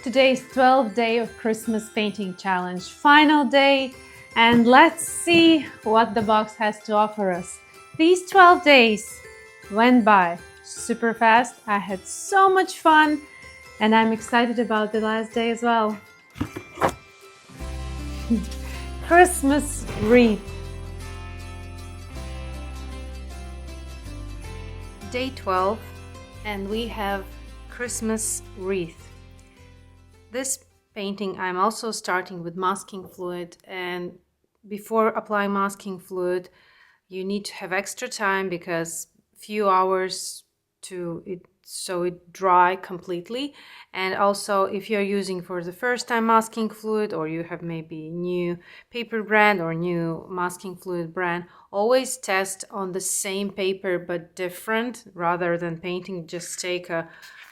Today's 12th day of Christmas painting challenge, final day, and let's see what the box has to offer us. These 12 days went by super fast. I had so much fun and I'm excited about the last day as well. Christmas wreath. Day 12, and we have Christmas wreath. This painting I'm also starting with masking fluid, and before applying masking fluid you need to have extra time because few hours to it so it dry completely. And also if you're using for the first time masking fluid, or you have maybe new paper brand or new masking fluid brand, always test on the same paper but different. Rather than painting, just take a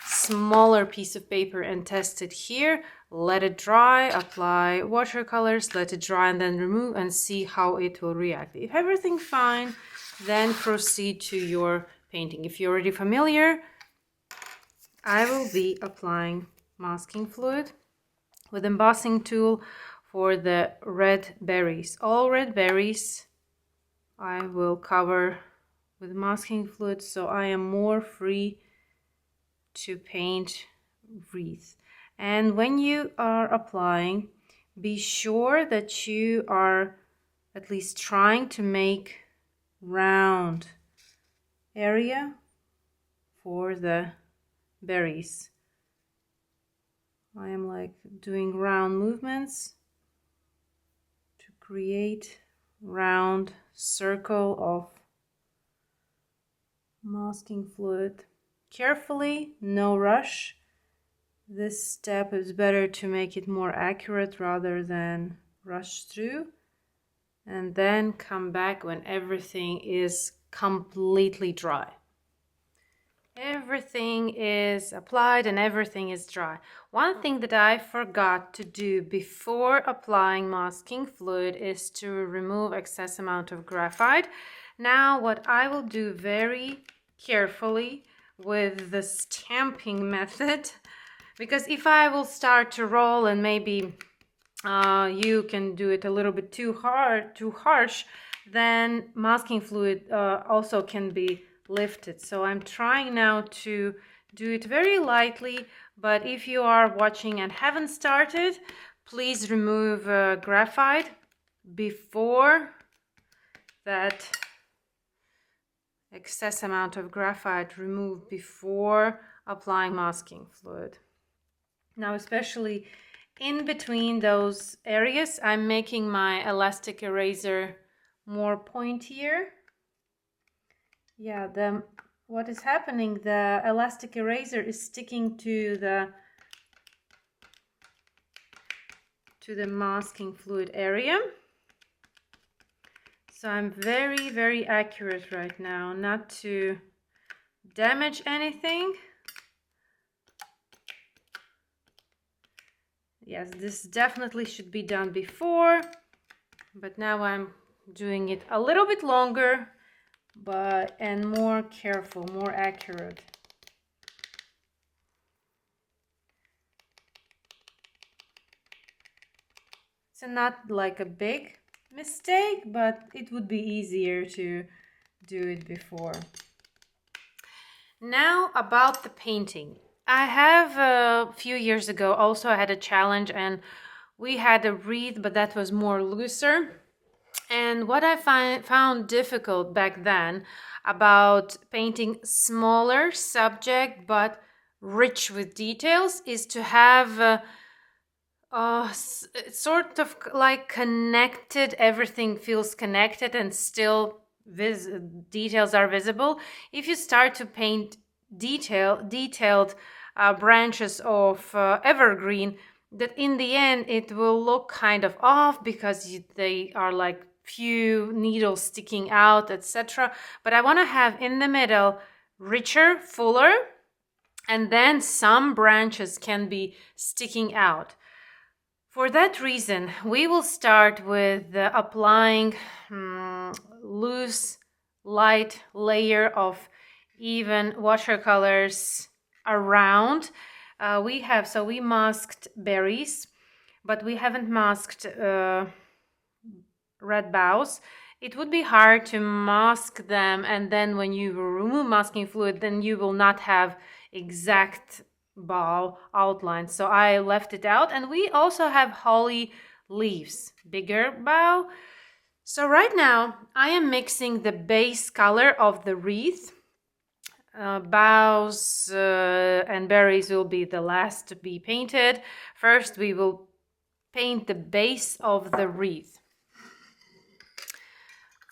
smaller piece of paper and test it here, let it dry, apply watercolors, let it dry, and then remove and see how it will react. If everything's fine, then proceed to your painting. If you're already familiar, I will be applying masking fluid with embossing tool for the red berries. All red berries I will cover with masking fluid, so I am more free to paint wreath. And when you are applying, be sure that you are at least trying to make round area for the berries. I am like doing round movements to create round circle of masking fluid. Carefully, no rush. This step is better to make it more accurate rather than rush through, and then come back when everything is completely dry. Everything is applied and everything is dry. One thing that I forgot to do before applying masking fluid is to remove excess amount of graphite. Now what I will do very carefully with the stamping method, because if I will start to roll and maybe you can do it a little bit too harsh, then masking fluid also can be lifted. So I'm trying now to do it very lightly, but if you are watching and haven't started, please remove graphite before that excess amount of graphite removed before applying masking fluid. Now, especially in between those areas, I'm making my elastic eraser more pointier. Yeah, what is happening, the elastic eraser is sticking to the masking fluid area. So I'm very, very accurate right now, not to damage anything. Yes, this definitely should be done before, but now I'm doing it a little bit longer, and more careful, more accurate. It's not like a big mistake, but it would be easier to do it before. Now about the painting. I have a few years ago also I had a challenge, and we had a wreath, but that was more looser. And what I found difficult back then about painting smaller subject but rich with details is to have sort of like connected, everything feels connected and still details are visible. If you start to paint detailed branches of evergreen, that in the end it will look kind of off because they are like few needles sticking out, etc. But I want to have in the middle richer, fuller, and then some branches can be sticking out. For that reason, we will start with applying loose, light layer of even watercolors around. we masked berries, but we haven't masked red boughs. It would be hard to mask them, and then when you remove masking fluid, then you will not have exact bough outline. So I left it out. And we also have holly leaves, bigger bough. So right now I am mixing the base color of the wreath. Boughs and berries will be the last to be painted. First we will paint the base of the wreath.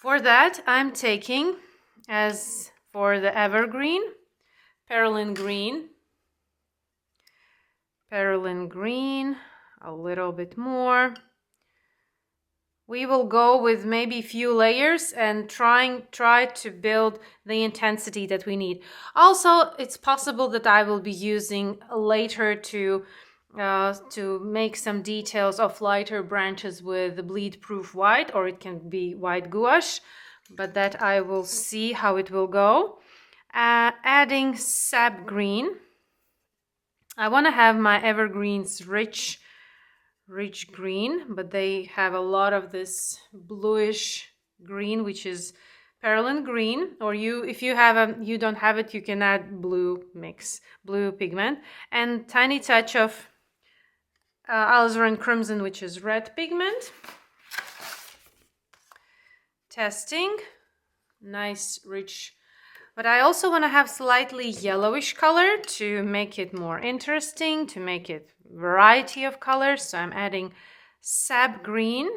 For that, I'm taking, as for the evergreen, perylene green, a little bit more. We will go with maybe a few layers and try to build the intensity that we need. Also, it's possible that I will be using later to make some details of lighter branches with the bleed-proof white, or it can be white gouache, but that I will see how it will go. Adding sap green. I want to have my evergreens rich green, but they have a lot of this bluish green, which is perylene green, or if you don't have it, you can add blue pigment, and tiny touch of alizarin crimson, which is red pigment. Testing, nice rich, but I also want to have slightly yellowish color to make it more interesting, to make it variety of colors. So I'm adding sap green,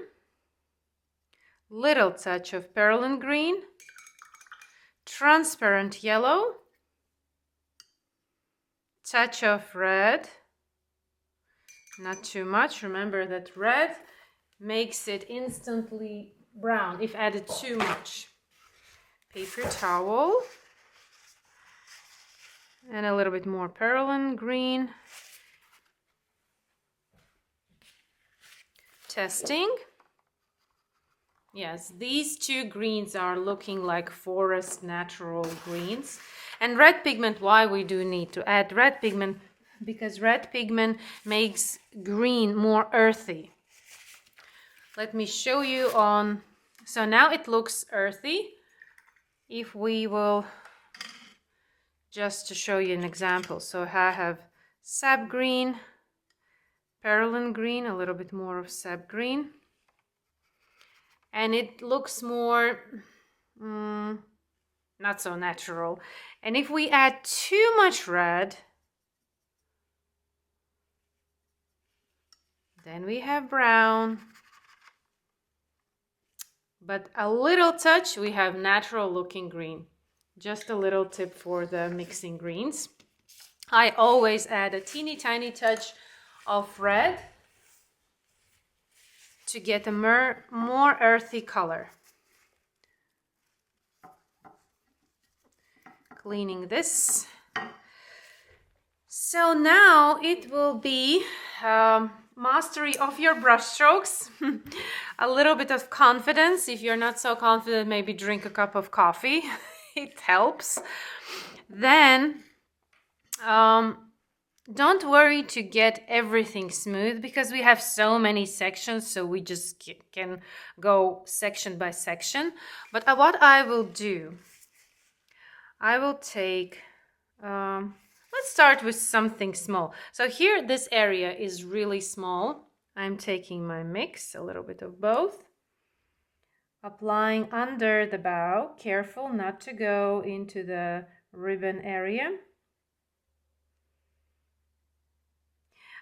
little touch of perylene green, transparent yellow, touch of red, not too much. Remember that red makes it instantly brown if added too much. Paper towel, and a little bit more perylene green. Testing. Yes, these two greens are looking like forest natural greens. And red pigment, why we do need to add red pigment? Because red pigment makes green more earthy. Let me show you on. So now it looks earthy. If we will, just to show you an example. So I have sap green, perylene green, a little bit more of sap green. And it looks more not so natural. And if we add too much red, then we have brown. But a little touch, we have natural looking green. Just a little tip for the mixing greens. I always add a teeny tiny touch of red to get a more earthy color. Cleaning this. So now it will be mastery of your brush strokes. A little bit of confidence. If you're not so confident, maybe drink a cup of coffee. It helps. Then don't worry to get everything smooth, because we have so many sections, so we just can go section by section. But what I will do, I will take, let's start with something small. So here, this area is really small. I'm taking my mix, a little bit of both, applying under the bow, careful not to go into the ribbon area.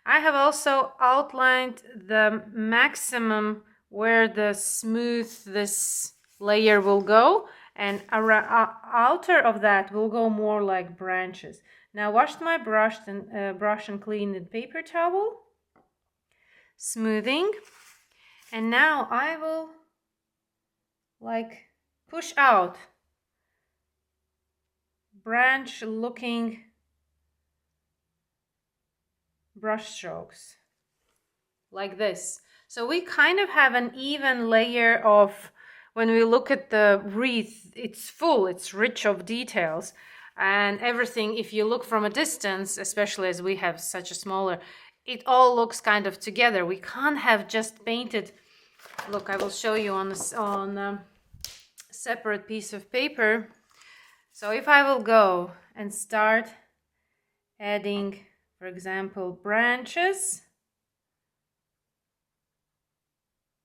I have also outlined the maximum where the smooth this layer will go, and outer of that will go more like branches. Now washed my brush and cleaned the paper towel, smoothing, and now I will push out branch looking brush strokes like this. So we kind of have an even layer of, when we look at the wreath, it's full, it's rich of details. And everything, if you look from a distance, especially as we have such a smaller, it all looks kind of together. We can't have just painted. Look, I will show you on a separate piece of paper. So if I will go and start adding, for example, branches,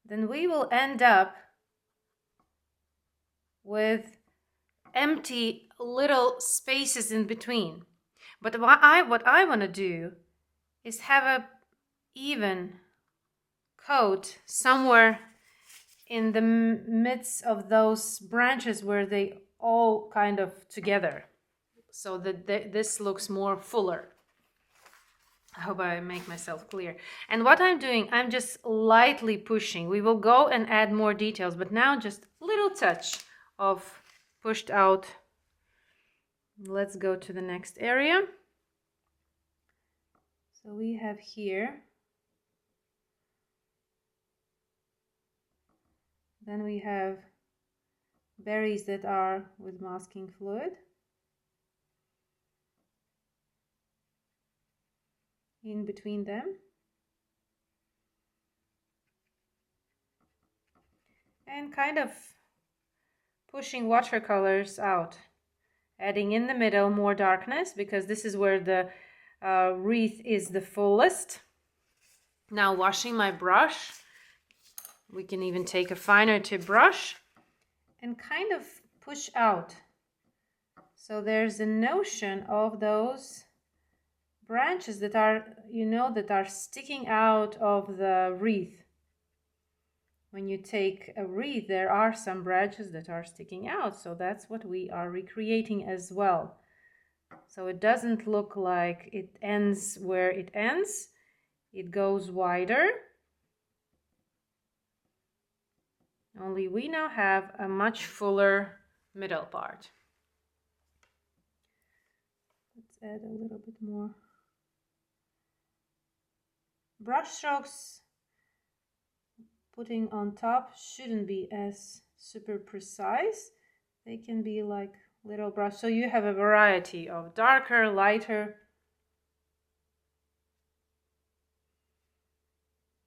then we will end up with empty little spaces in between. But what I want to do is have a even coat somewhere in the midst of those branches where they all kind of together, so that this looks more fuller. I hope I make myself clear. And what I'm doing, I'm just lightly pushing. We will go and add more details, but now just a little touch of pushed out. Let's go to the next area. So we have here, then we have berries that are with masking fluid. In between them. And kind of pushing watercolors out. Adding in the middle more darkness, because this is where the wreath is the fullest. Now washing my brush. We can even take a finer tip brush and kind of push out. So there's a notion of those branches that are, that are sticking out of the wreath. When you take a wreath, there are some branches that are sticking out. So that's what we are recreating as well. So it doesn't look like it ends where it ends. It goes wider. Only we now have a much fuller middle part. Let's add a little bit more. Brush strokes putting on top shouldn't be as super precise. They can be like little brush. So you have a variety of darker, lighter,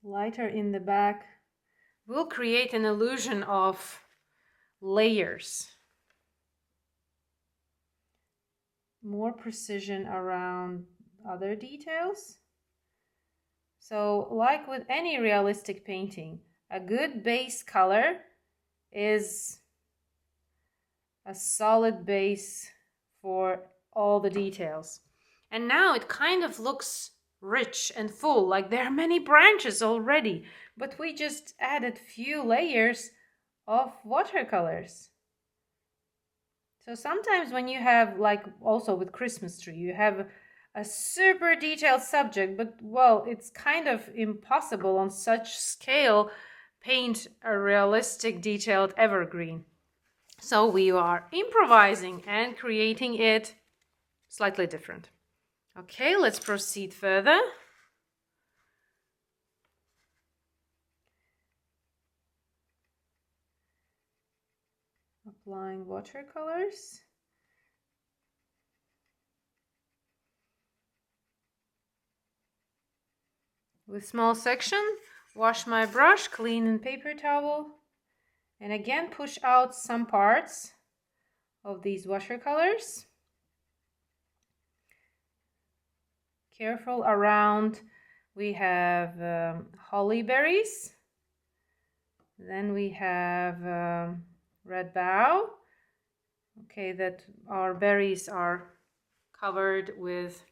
in the back. We'll create an illusion of layers. More precision around other details. So like with any realistic painting, a good base color is a solid base for all the details. And now it kind of looks rich and full, like there are many branches already, but we just added few layers of watercolors. So sometimes when you have, like also with Christmas tree, you have a super detailed subject, but well, it's kind of impossible on such scale paint a realistic detailed evergreen. So we are improvising and creating it slightly different. Okay, let's proceed further. Applying watercolors. With small section, wash my brush, clean in paper towel, and again push out some parts of these watercolors. Careful around, we have holly berries, then we have red bough. Okay, that our berries are covered with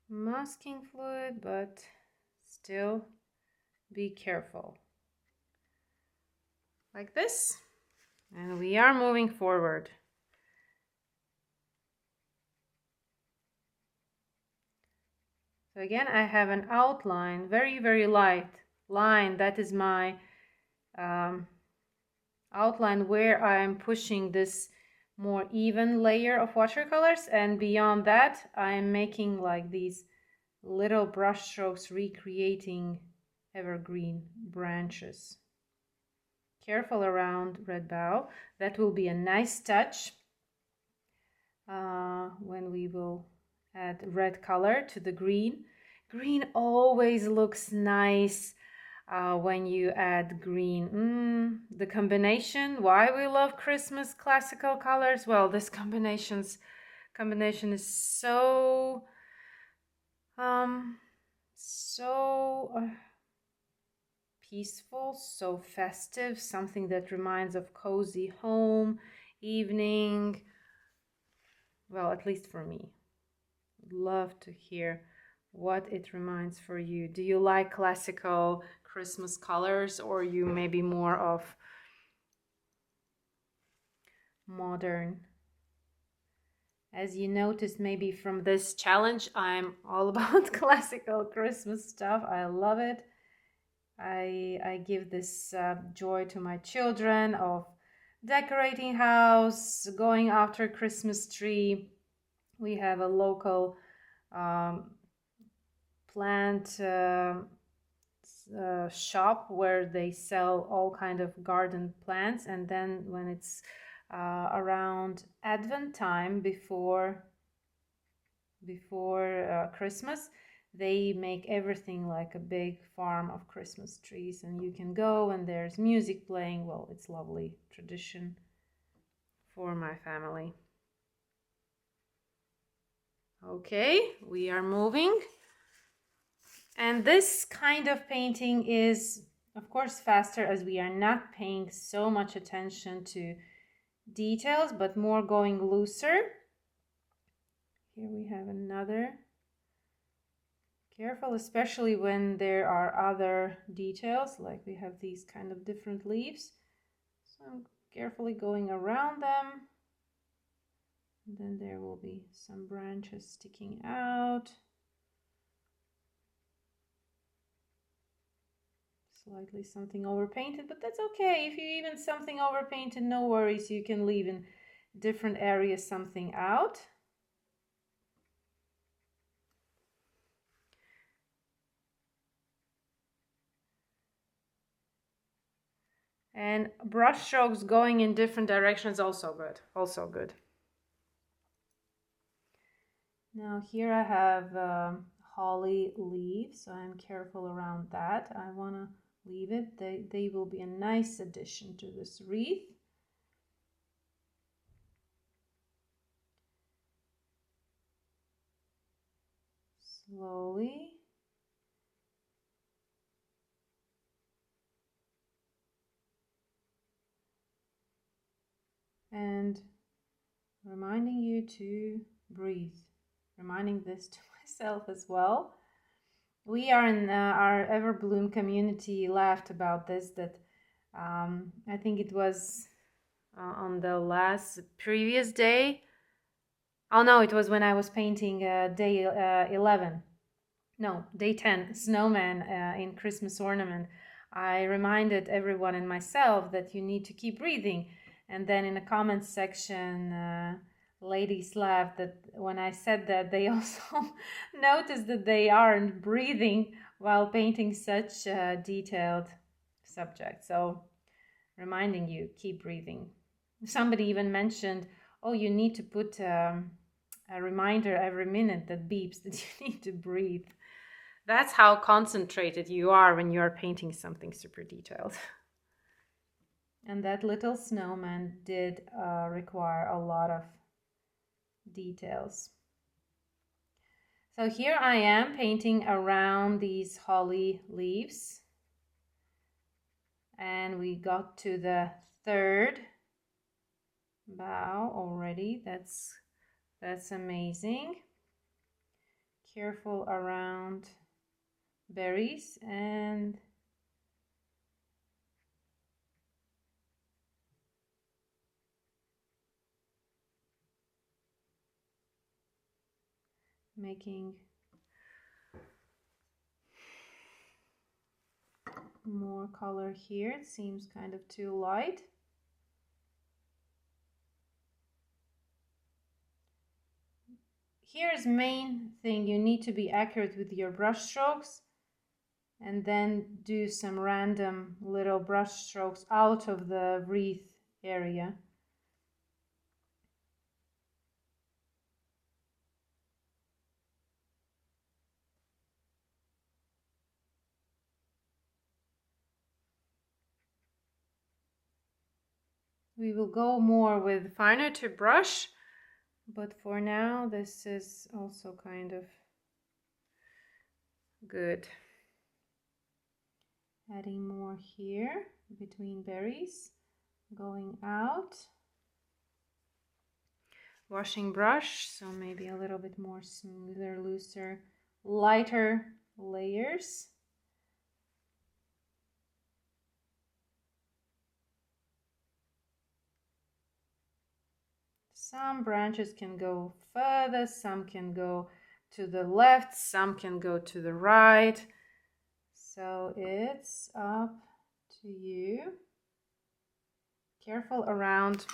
masking fluid, but still be careful. Like this, and we are moving forward. So again, I have an outline, very, very light line. That is my outline where I am pushing this more even layer of watercolors, and beyond that I'm making like these little brush strokes recreating evergreen branches. careful around red bow. That will be a nice touch when we will add red color to the green. Green always looks nice when you add green. The combination, why we love Christmas classical colors? Well, this combination is so peaceful, so festive, something that reminds of cozy home, evening. Well, at least for me. I'd love to hear what it reminds for you. Do you like classical Christmas colors, or you maybe more of modern? As you noticed maybe from this challenge, I'm all about classical Christmas stuff. I love it. I give this joy to my children of decorating house, going after Christmas tree. We have a local plant shop where they sell all kind of garden plants, and then when it's around Advent time, before Christmas, they make everything like a big farm of Christmas trees, and you can go and there's music playing. Well, it's lovely tradition for my family. Okay, we are moving. And this kind of painting is, of course, faster, as we are not paying so much attention to details, but more going looser. Here we have another. Careful, especially when there are other details, like we have these kind of different leaves. So I'm carefully going around them. And then there will be some branches sticking out. Slightly something overpainted, but that's okay. If you even something overpainted, no worries. You can leave in different areas something out. And brush strokes going in different directions, also good. Also good. Now here I have holly leaves, so I'm careful around that. I want to leave it. They will be a nice addition to this wreath. Slowly. And reminding you to breathe. Reminding this to myself as well. We are in our Everbloom community laughed about this, that I think it was on the previous day. Oh no, it was when I was painting day 11. No, day 10, snowman in Christmas ornament. I reminded everyone and myself that you need to keep breathing. And then in the comments section, ladies laughed that when I said that, they also noticed that they aren't breathing while painting such a detailed subject. So reminding you, keep breathing. Somebody even mentioned, oh, you need to put a reminder every minute that beeps that you need to breathe. That's how concentrated you are when you are painting something super detailed. And that little snowman did require a lot of details. So here I am painting around these holly leaves. And we got to the third bough already. That's amazing. Careful around berries and making more color here. It seems kind of too light. Here's main thing, you need to be accurate with your brush strokes. and then do some random little brush strokes out of the wreath area. We will go more with finer to brush, but for now this is also kind of good. Adding more here between berries, going out. Washing brush, so maybe a little bit more smoother, looser, lighter layers. Some branches can go further, some can go to the left, some can go to the right. So it's up to you. Careful around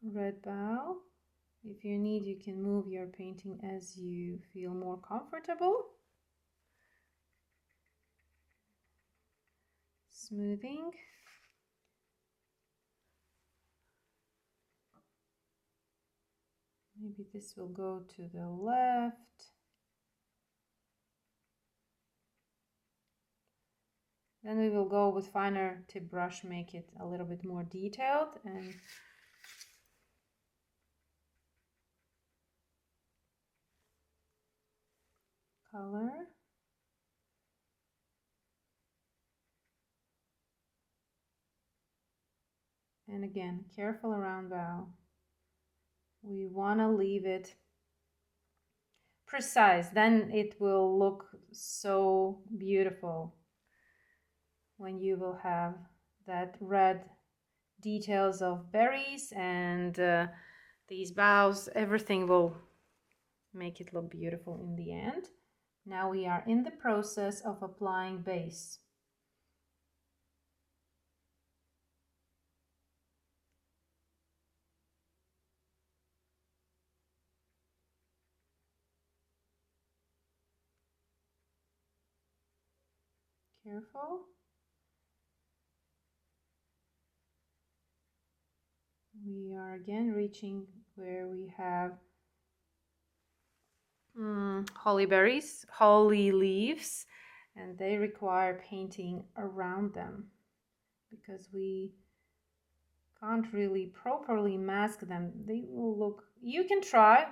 red bow. If you need, you can move your painting as you feel more comfortable. Smoothing. Maybe this will go to the left. Then we will go with finer tip brush, make it a little bit more detailed, and color. And again, careful around bow. We want to leave it precise, then it will look so beautiful when you will have that red details of berries and these boughs. Everything will make it look beautiful in the end. Now we are in the process of applying base. Careful. We are again reaching where we have holly berries, holly leaves, and they require painting around them because we can't really properly mask them. They will look, you can try,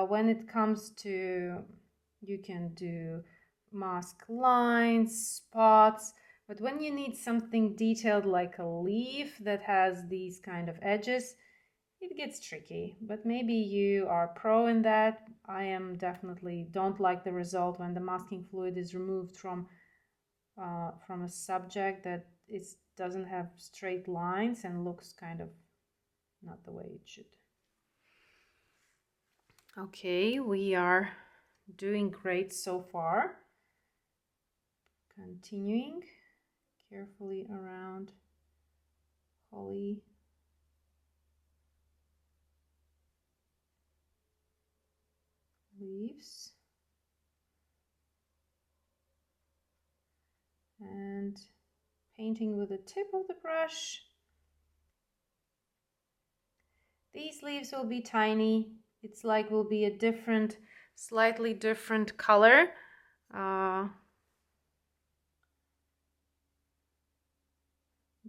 when it comes to, you can do mask lines, spots, but when you need something detailed like a leaf that has these kind of edges, it gets tricky. But maybe you are pro in that. I am definitely don't like the result when the masking fluid is removed from a subject that it doesn't have straight lines and looks kind of not the way it should. Okay, we are doing great so far. Continuing carefully around holly leaves and painting with the tip of the brush. These leaves will be tiny. It's like will be a different, slightly different color.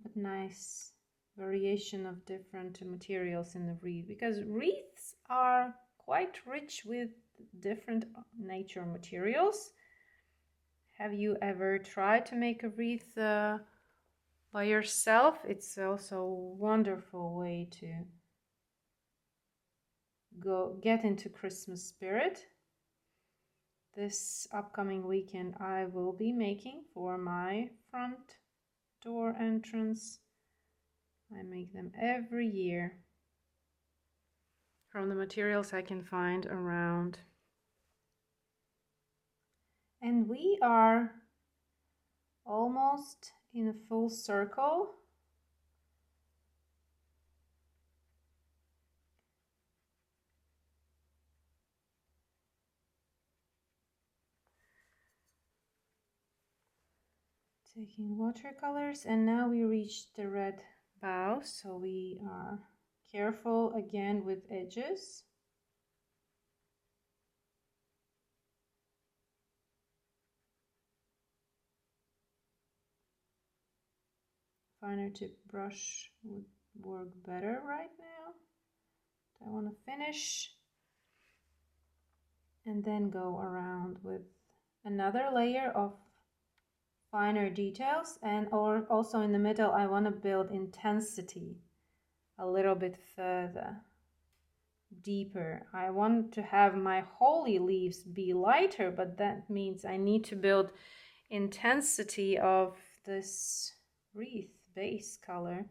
But nice variation of different materials in the wreath, because wreaths are quite rich with different nature materials. Have you ever tried to make a wreath by yourself? It's also a wonderful way to get into Christmas spirit. This upcoming weekend I will be making for my front door entrance. I make them every year from the materials I can find around. And we are almost in a full circle. Taking watercolors, and now we reached the red bow, so we are careful again with edges. Finer tip brush would work better right now. I want to finish and then go around with another layer of finer details, and also in the middle I want to build intensity a little bit further, deeper. I want to have my holy leaves be lighter, but that means I need to build intensity of this wreath base color.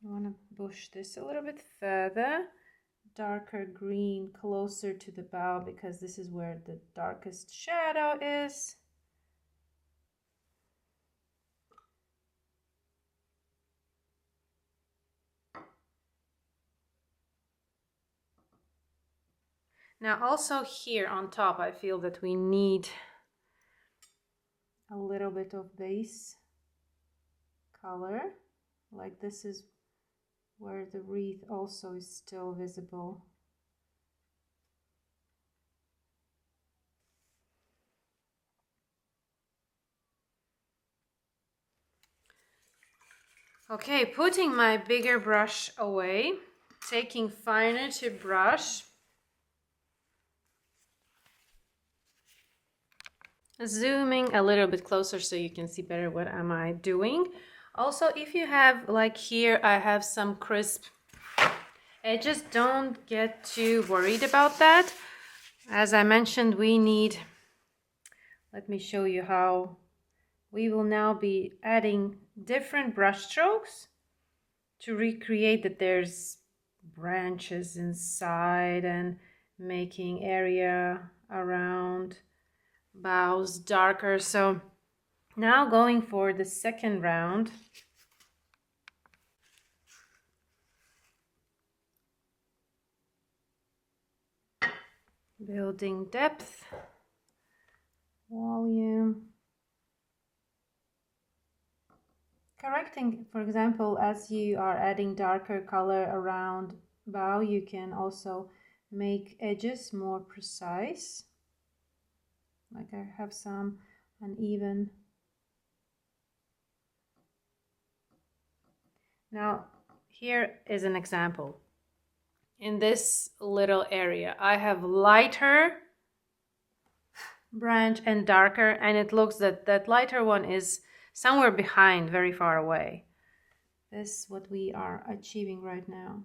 I want to push this a little bit further, darker green closer to the bow, because this is where the darkest shadow is. Now also here on top, I feel that we need a little bit of base color, like this is where the wreath also is still visible. Okay, putting my bigger brush away, taking finer tip brush, zooming a little bit closer so you can see better what am I doing. Also, if you have, like here, I have some crisp edges, don't get too worried about that. As I mentioned, we need, let me show you how we will now be adding different brush strokes to recreate that there's branches inside and making area around boughs darker. So now going for the second round, building depth, volume, correcting, for example, as you are adding darker color around bow, you can also make edges more precise. Like I have some uneven. Now, here is an example. In this little area, I have lighter branch and darker, and it looks that that lighter one is somewhere behind, very far away. This is what we are achieving right now.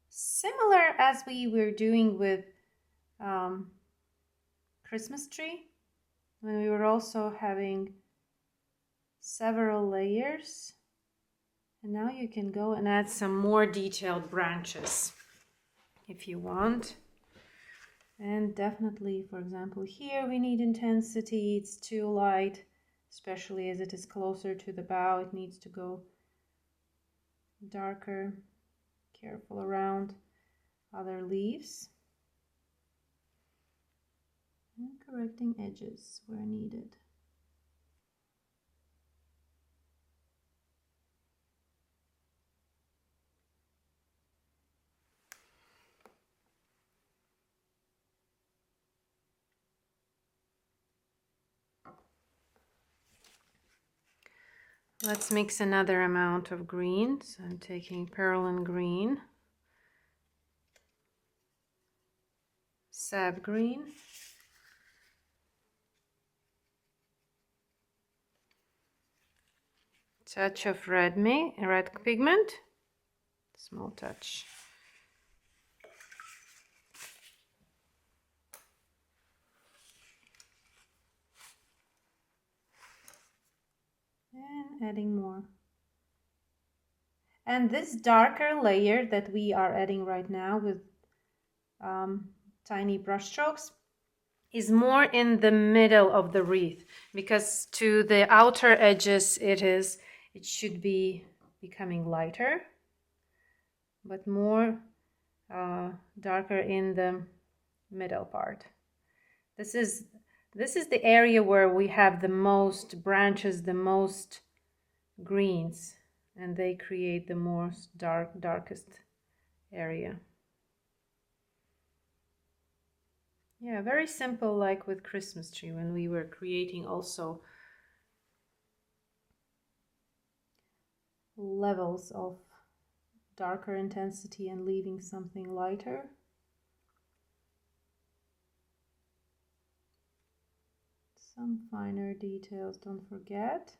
Similar as we were doing with Christmas tree, when we were also having several layers. And now you can go and add some more detailed branches if you want. And definitely, for example, here we need intensity. It's too light, especially as it is closer to the bow. It needs to go darker. Careful around other leaves. And correcting edges where needed. Let's mix another amount of green. So I'm taking Perlin green, sap green, touch of red pigment, small touch. And adding more. And this darker layer that we are adding right now with tiny brush strokes is more in the middle of the wreath, because to the outer edges it should be becoming lighter, but more darker in the middle part. This is This is the area where we have the most branches, the most greens, and they create the most darkest area. Yeah, very simple, like with Christmas tree when we were creating also levels of darker intensity and leaving something lighter. Some finer details, don't forget.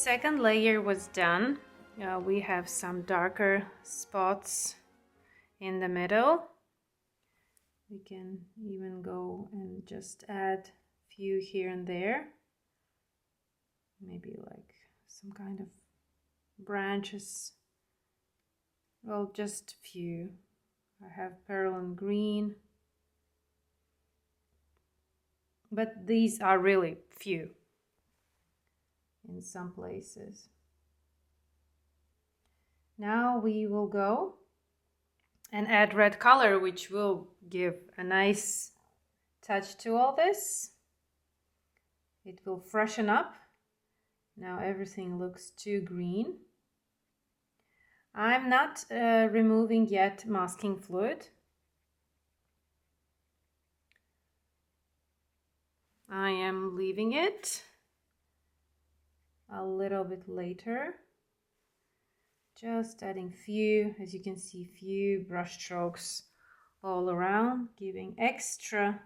second layer was done. We have some darker spots in the middle. We can even go and just add a few here and there. Maybe like some kind of branches. Well, just a few. I have perlin green. But these are really few in some places. Now we will go and add red color, which will give a nice touch to all this. It will freshen up. Now everything looks too green. I'm not removing yet masking fluid. I am leaving it a little bit later. Just adding few, as you can see, few brush strokes all around, giving extra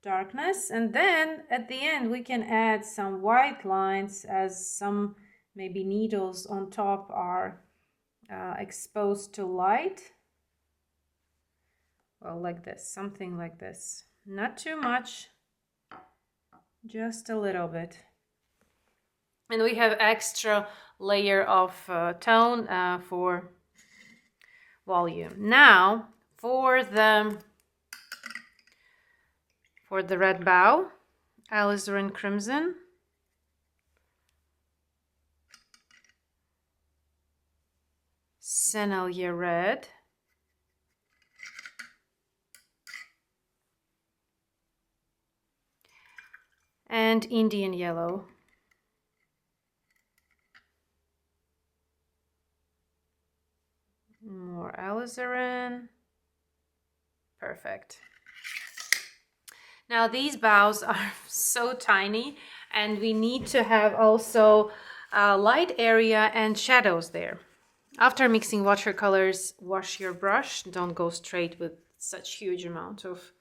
darkness. And then at the end we can add some white lines as some maybe needles on top are exposed to light. Well, like this, something like this. Not too much, just a little bit. And we have extra layer of tone for volume. Now for the red bow, alizarin crimson, Sennelier red, and Indian yellow. More alizarin. Perfect. Now these bows are so tiny, and we need to have also a light area and shadows there. After mixing watercolors, wash your brush. Don't go straight with such huge amount of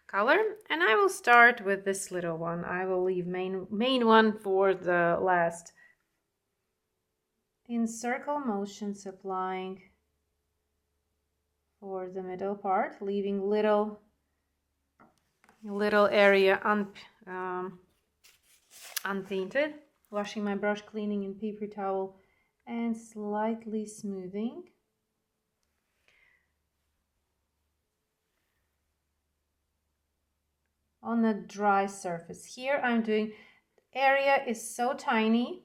color. And I will start with this little one. I will leave main one for the last. In circle motions, applying for the middle part, leaving little area unpainted. Washing my brush, cleaning in paper towel, and slightly smoothing. On a dry surface. Here I'm doing, area is so tiny,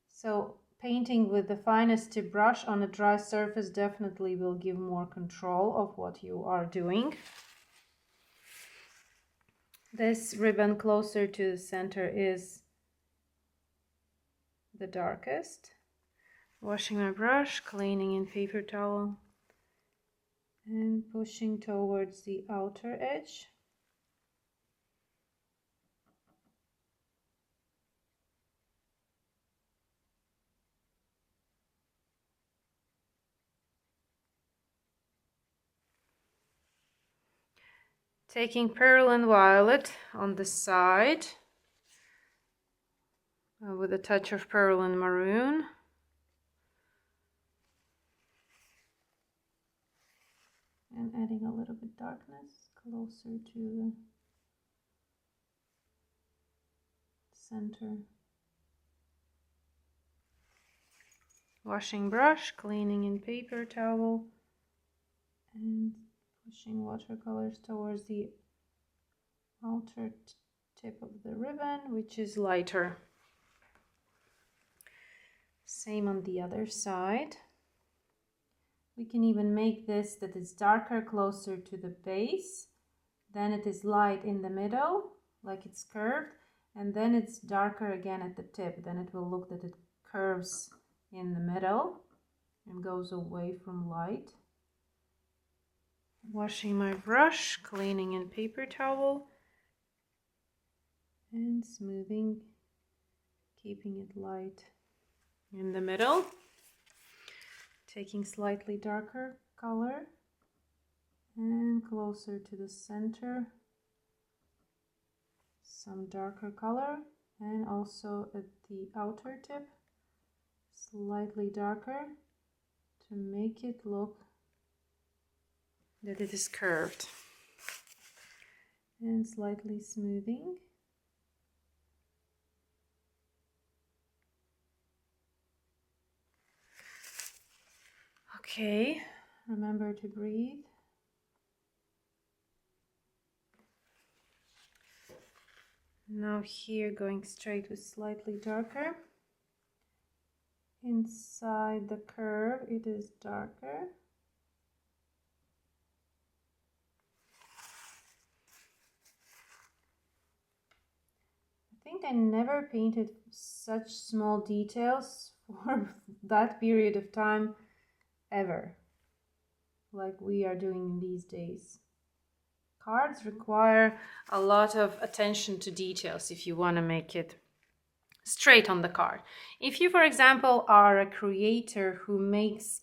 so painting with the finest tip brush on a dry surface definitely will give more control of what you are doing. This ribbon closer to the center is the darkest. Washing my brush, cleaning in paper towel, and pushing towards the outer edge. Taking Perlin Violet on the side with a touch of Perlin Maroon. And adding a little bit darkness closer to the center. Washing brush, cleaning in paper towel, and pushing watercolors towards the outer tip of the ribbon, which is lighter. Same on the other side. We can even make this that is darker closer to the base, then it is light in the middle, like it's curved, and then it's darker again at the tip. Then it will look that it curves in the middle and goes away from light. Washing my brush, cleaning in paper towel, and smoothing, keeping it light in the middle. Taking slightly darker color and closer to the center, some darker color, and also at the outer tip, slightly darker to make it look that it is curved, and slightly smoothing. Okay, remember to breathe. Now here, going straight with slightly darker. Inside the curve it is darker. I think I never painted such small details for that period of time ever, like we are doing these days. Cards require a lot of attention to details if you want to make it straight on the card. If you, for example, are a creator who makes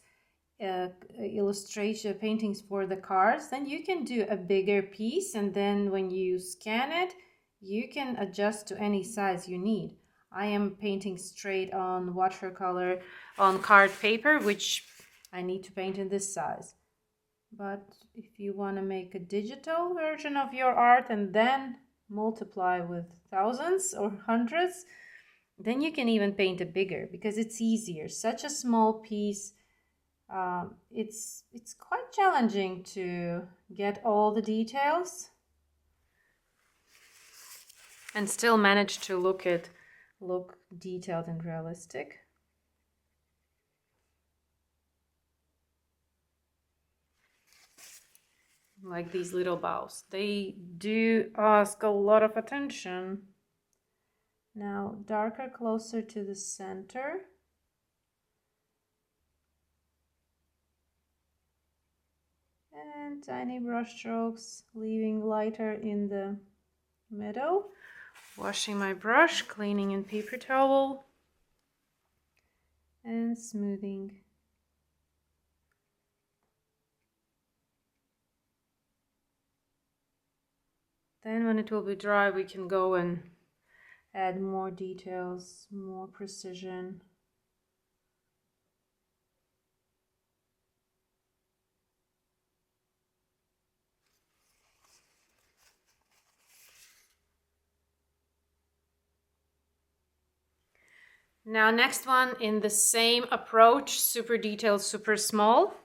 illustration paintings for the cards, then you can do a bigger piece, and then when you scan it, you can adjust to any size you need. I am painting straight on watercolor on card paper, which I need to paint in this size. But if you want to make a digital version of your art and then multiply with thousands or hundreds, then you can even paint it bigger because it's easier. Such a small piece, it's quite challenging to get all the details and still manage to look detailed and realistic. Like these little bows, they do ask a lot of attention. Now darker closer to the center. And tiny brush strokes, leaving lighter in the middle. Washing my brush, cleaning in paper towel, and smoothing. Then when it will be dry, we can go and add more details, more precision. Now next one in the same approach, super detailed, super small.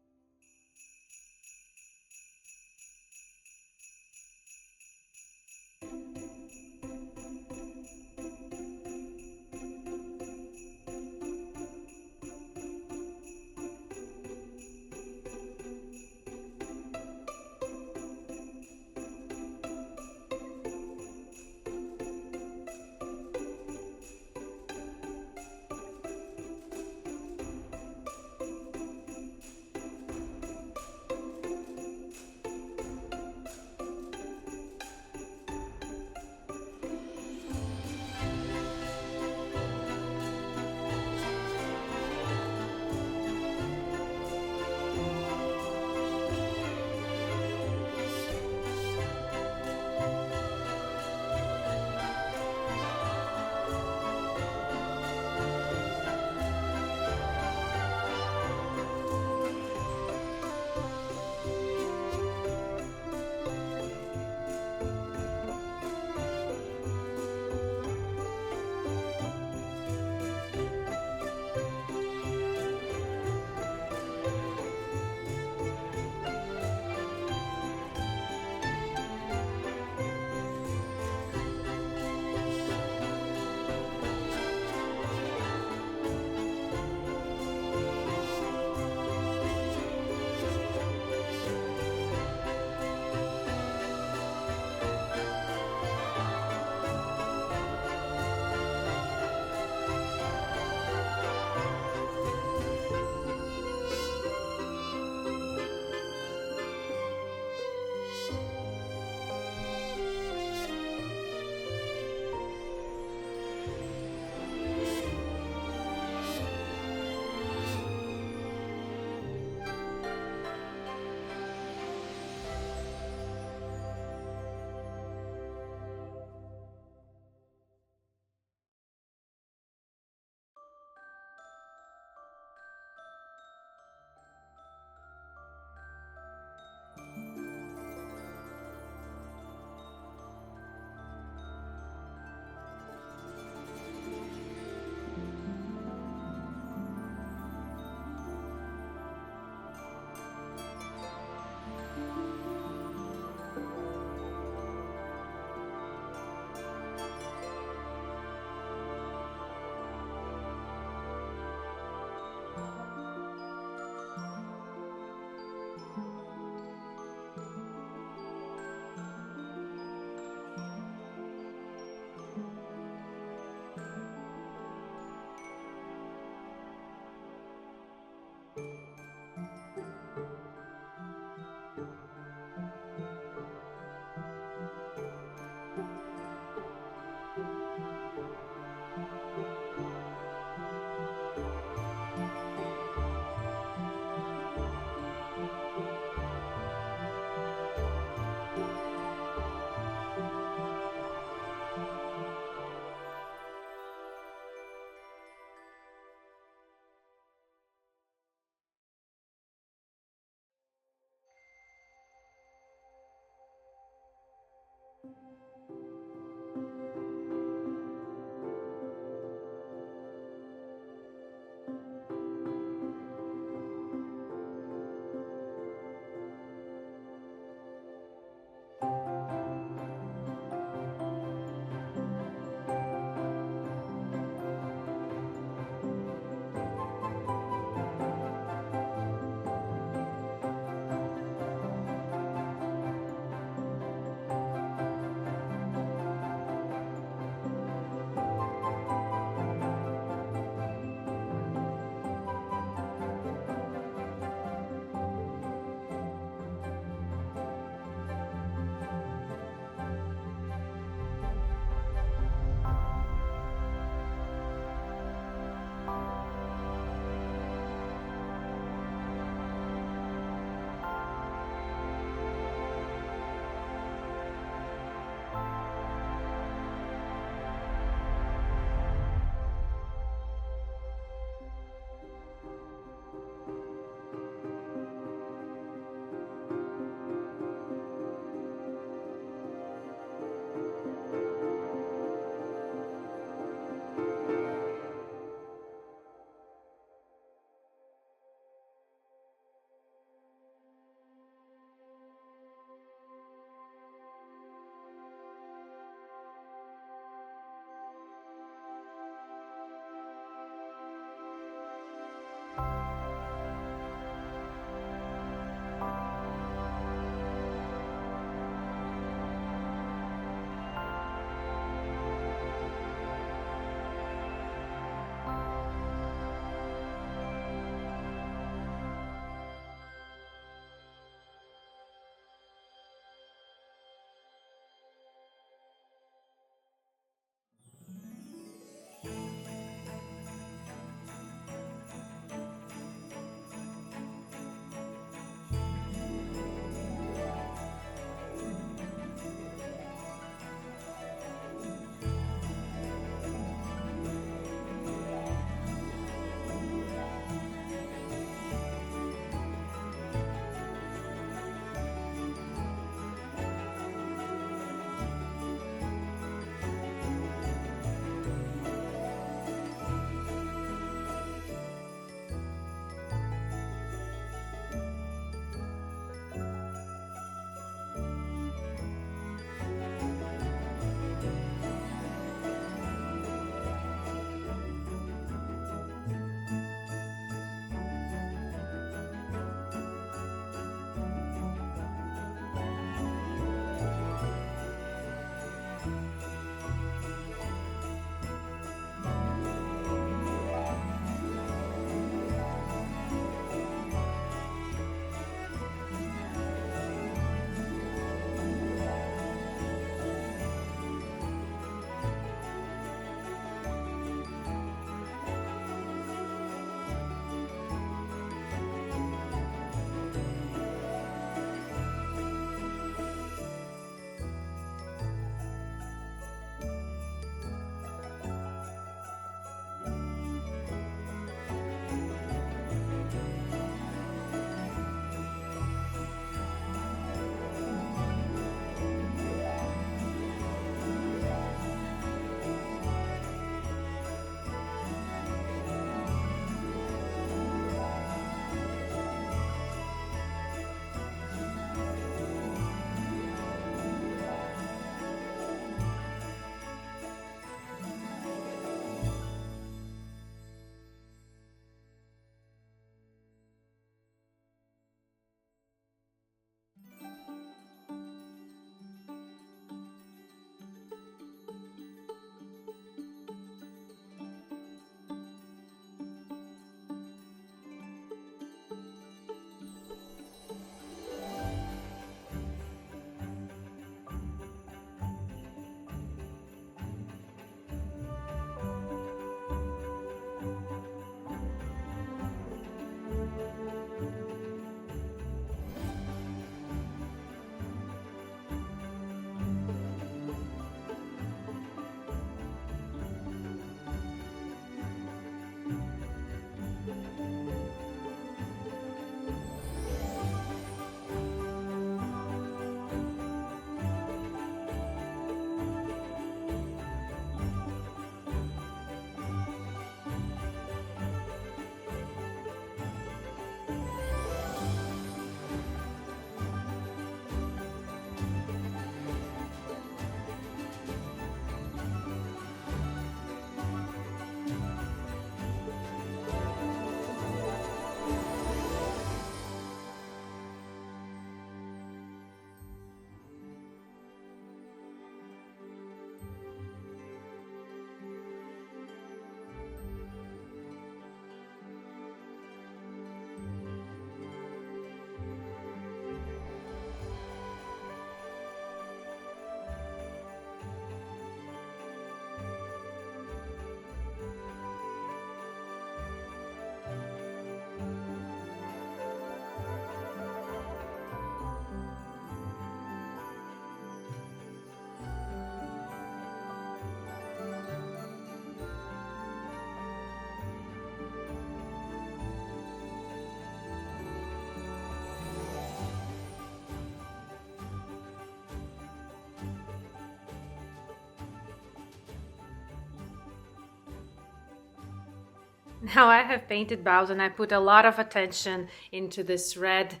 Now I have painted boughs and I put a lot of attention into this red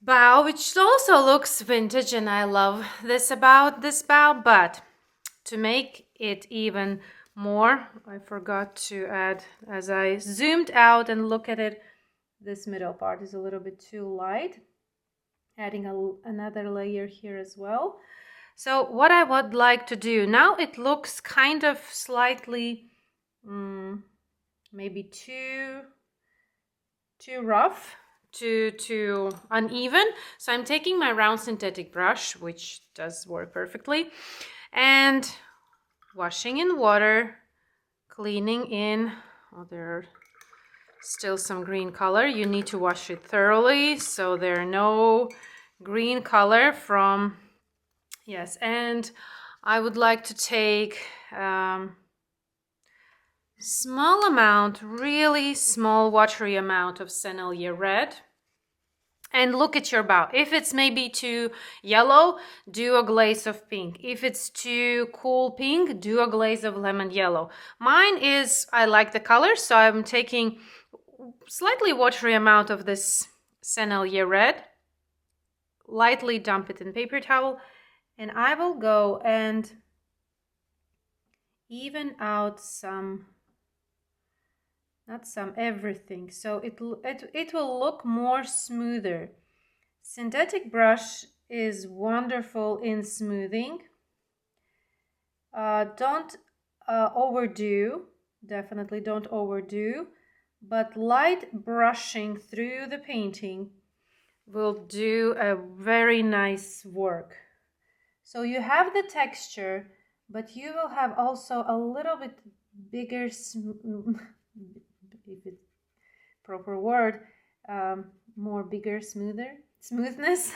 bough, which also looks vintage, and I love this about this bough. But to make it even more, I forgot to add, as I zoomed out and look at it, this middle part is a little bit too light. Adding another layer here as well. So what I would like to do now, it looks kind of slightly maybe too rough, too uneven. So I'm taking my round synthetic brush, which does work perfectly, and washing in water, cleaning in. Oh, there are still some green color. You need to wash it thoroughly so there are no green color from. Yes, and I would like to take small amount, really small watery amount of Sennelier red, and look at your bow. If it's maybe too yellow, do a glaze of pink. If it's too cool pink, do a glaze of lemon yellow. Mine is, I like the color, so I'm taking slightly watery amount of this Sennelier red, lightly dump it in paper towel, and I will go and even out everything, so it will look more smoother. Synthetic brush is wonderful in smoothing. Don't overdo, definitely don't overdo, but light brushing through the painting will do a very nice work. So you have the texture, but you will have also a little bit bigger, if it's proper word, more bigger, smoothness,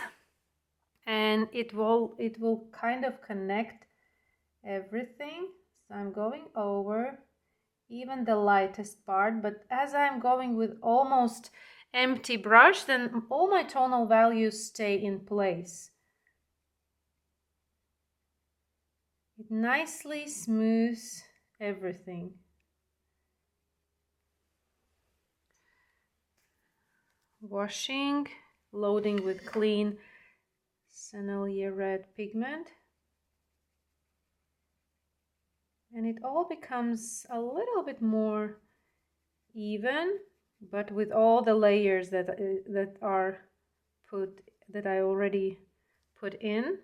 and it will kind of connect everything. So I'm going over even the lightest part, but as I'm going with almost empty brush, then all my tonal values stay in place. It nicely smooths everything. Washing, loading with clean Sennelier red pigment, and it all becomes a little bit more even, but with all the layers that I already put in.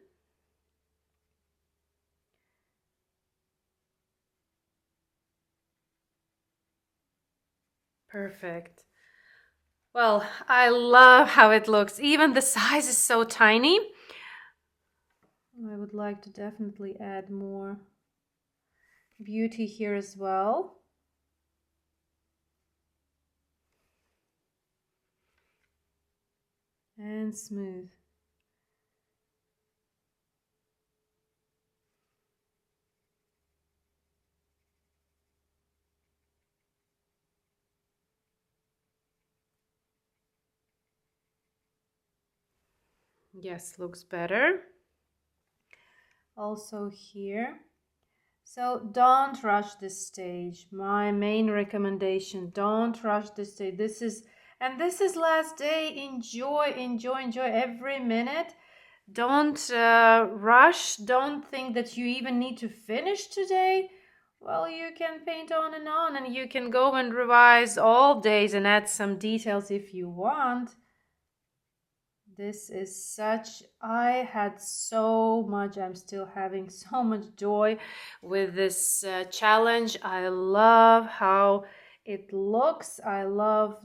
Perfect. Well, I love how it looks. Even the size is so tiny. I would like to definitely add more beauty here as well. And smooth. Yes, looks better. Also here. So don't rush this stage. My main recommendation, don't rush this stage. This is last day. Enjoy every minute. Don't rush. Don't think that you even need to finish today. Well, you can paint on, and you can go and revise all days and add some details if you want. This is I had so much, I'm still having so much joy with this challenge. I love how it looks. I love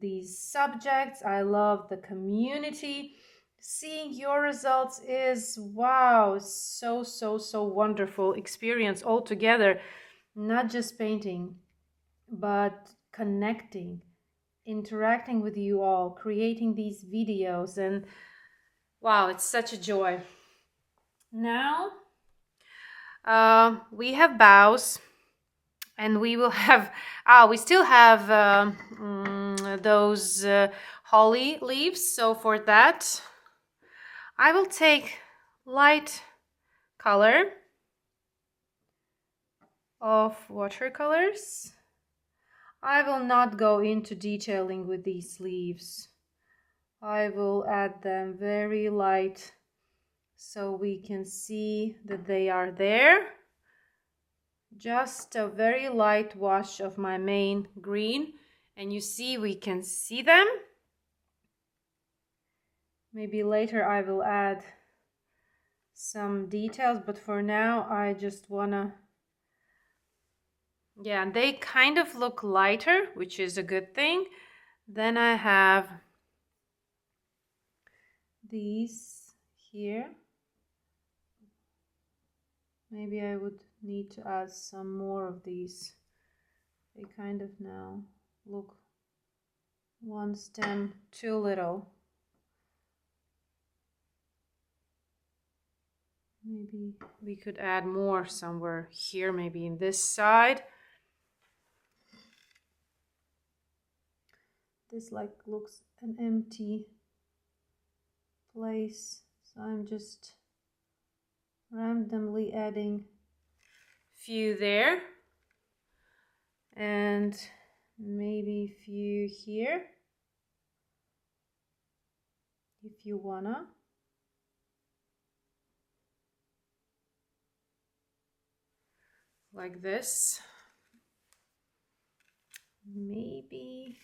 these subjects. I love the community. Seeing your results is, wow, so wonderful experience altogether. Not just painting, but connecting, interacting with you all, creating these videos, and wow, it's such a joy. Now we have boughs, and we will have we still have those holly leaves. So for that I will take light color of watercolors. I will not go into detailing with these leaves. I will add them very light so we can see that they are there. Just a very light wash of my main green, and you see we can see them. Maybe later I will add some details, but for now I just wanna, yeah, they kind of look lighter, which is a good thing. Then I have these here. Maybe I would need to add some more of these. They kind of now look one stem too little. Maybe we could add more somewhere here, maybe in this side. This like looks an empty place, so I'm just randomly adding few there and maybe few here if you wanna. Like this. Maybe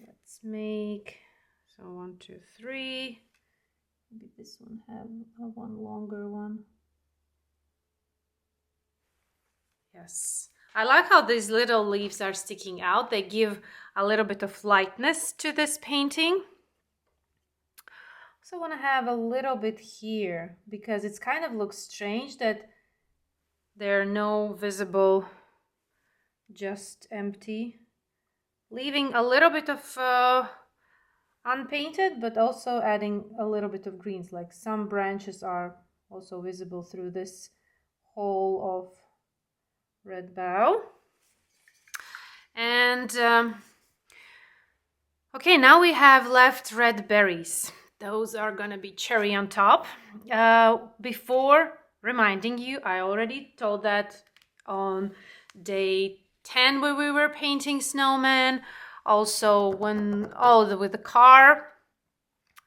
let's make, so 1, 2, 3. Maybe this one have one longer one. Yes, I like how these little leaves are sticking out. They give a little bit of lightness to this painting. Also want to have a little bit here because it kind of looks strange that there are no visible, just empty, leaving a little bit of unpainted, but also adding a little bit of greens, like some branches are also visible through this hole of red bough. And okay, now we have left red berries. Those are gonna be cherry on top. Before reminding you, I already told that on day 10 where we were painting snowman. Also with the car,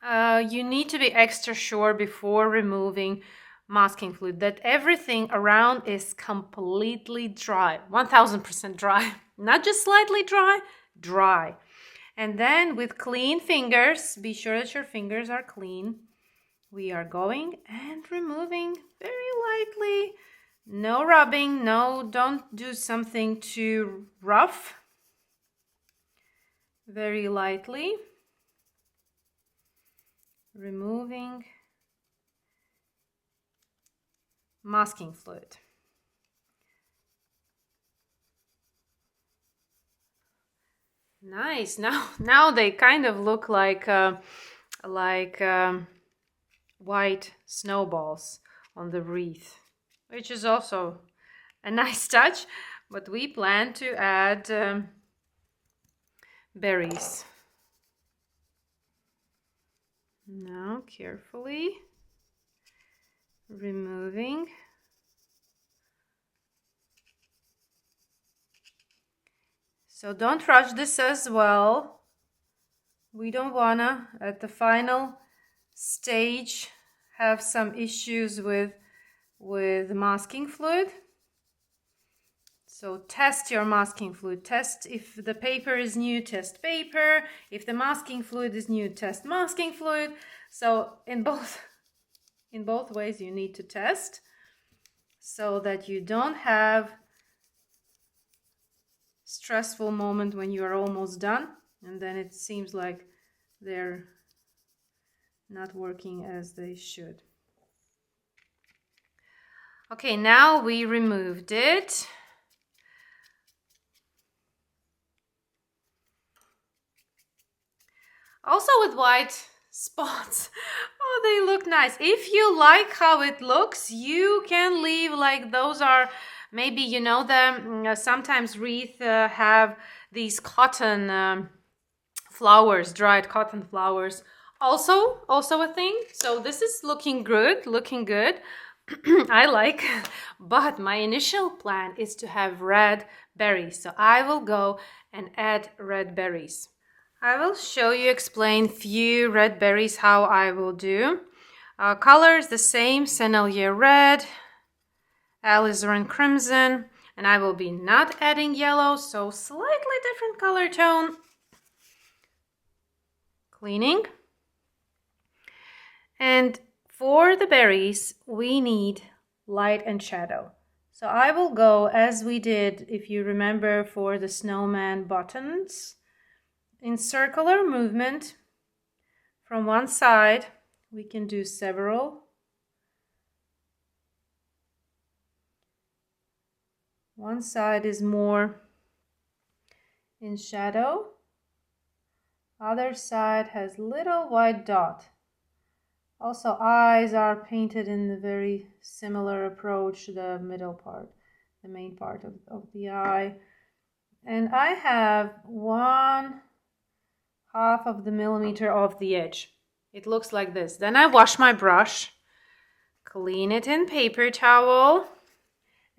you need to be extra sure before removing masking fluid that everything around is completely dry, 1000% dry, not just slightly dry, dry. And then with clean fingers, be sure that your fingers are clean. We are going and removing very lightly. No rubbing, don't do something too rough. Very lightly. Removing masking fluid. Nice. Now they kind of look like white snowballs on the wreath, which is also a nice touch, but we plan to add berries. Now carefully removing. So don't rush this as well. We don't wanna, at the final stage, have some issues with masking fluid. So test your masking fluid. Test if the paper is new, test paper. If the masking fluid is new, test masking fluid. So in both ways you need to test so that you don't have stressful moment when you are almost done and then it seems like they're not working as they should. Okay, now we removed it. Also with white spots. Oh, they look nice. If you like how it looks, you can leave like those are maybe, you know, sometimes wreath have these cotton flowers, dried cotton flowers. Also a thing. So this is looking good, I like, but my initial plan is to have red berries. So I will go and add red berries. I will show you, explain few red berries how I will do. Color is the same, Sennelier red, alizarin crimson, and I will be not adding yellow, so slightly different color tone. Cleaning. And for the berries, we need light and shadow. So I will go as we did, if you remember, for the snowman buttons, in circular movement from one side. We can do several. One side is more in shadow. Other side has little white dot. Also, eyes are painted in a very similar approach, the middle part, the main part of the eye. And I have 1/2 of the millimeter of the edge. It looks like this. Then I wash my brush, clean it in paper towel,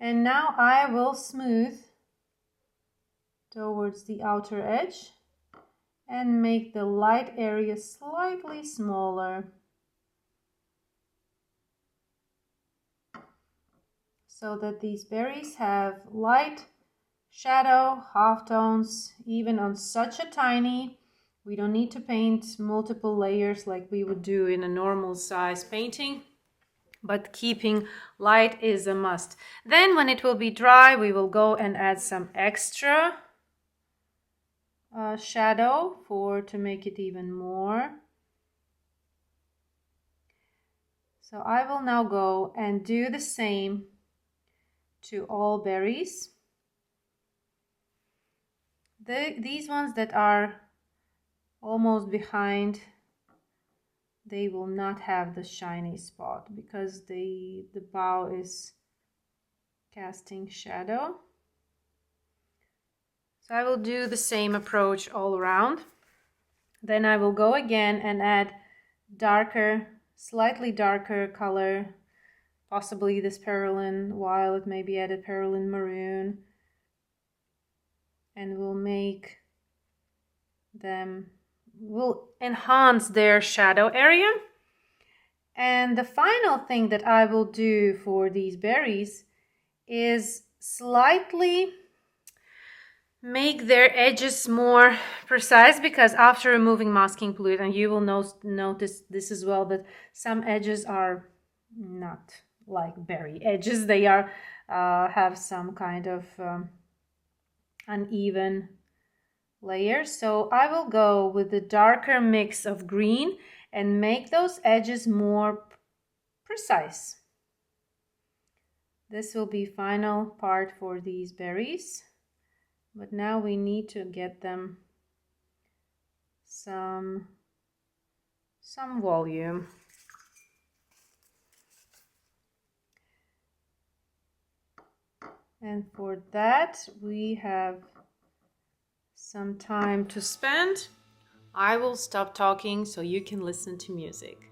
and now I will smooth towards the outer edge and make the light area slightly smaller, so that these berries have light, shadow, halftones, even on such a tiny. We don't need to paint multiple layers like we would do in a normal size painting, but keeping light is a must. Then when it will be dry, we will go and add some extra shadow to make it even more. So I will now go and do the same to all berries. These ones that are almost behind, they will not have the shiny spot because the bough is casting shadow. So I will do the same approach all around. Then I will go again and add darker, slightly darker color, possibly this Perylene Violet, maybe added Perylene Maroon, and we'll make them, we'll enhance their shadow area. And the final thing that I will do for these berries is slightly make their edges more precise, because after removing masking fluid, and you will notice this as well, that some edges are not like berry edges. They are have some kind of uneven layers. So I will go with the darker mix of green and make those edges more precise. This will be final part for these berries, but now we need to get them some volume. And for that, we have some time to spend. I will stop talking so you can listen to music.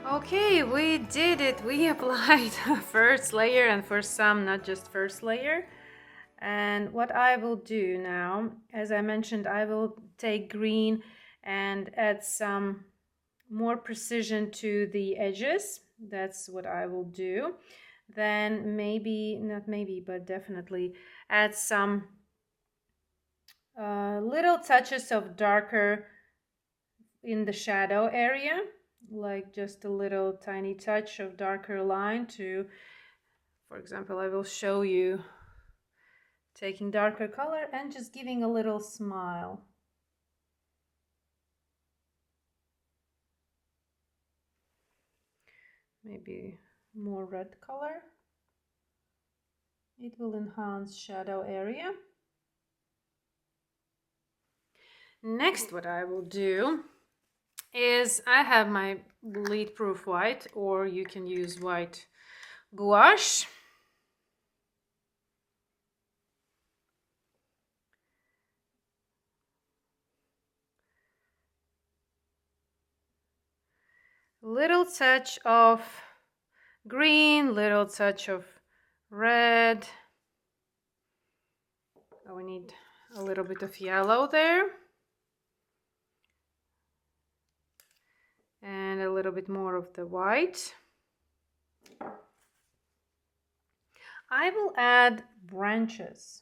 Okay, we did it. We applied first layer, and for some, not just first layer. And what I will do now, as I mentioned, I will take green and add some more precision to the edges. That's what I will do. Then maybe, not maybe, but definitely add some little touches of darker in the shadow area, like just a little tiny touch of darker line to, for example, I will show you taking darker color and just giving a little smile. Maybe more red color. It will enhance shadow area. Next, what I will do is I have my bleed proof white, or you can use white gouache. Little touch of green, little touch of red. Oh, we need a little bit of yellow there. And a little bit more of the white. I will add branches.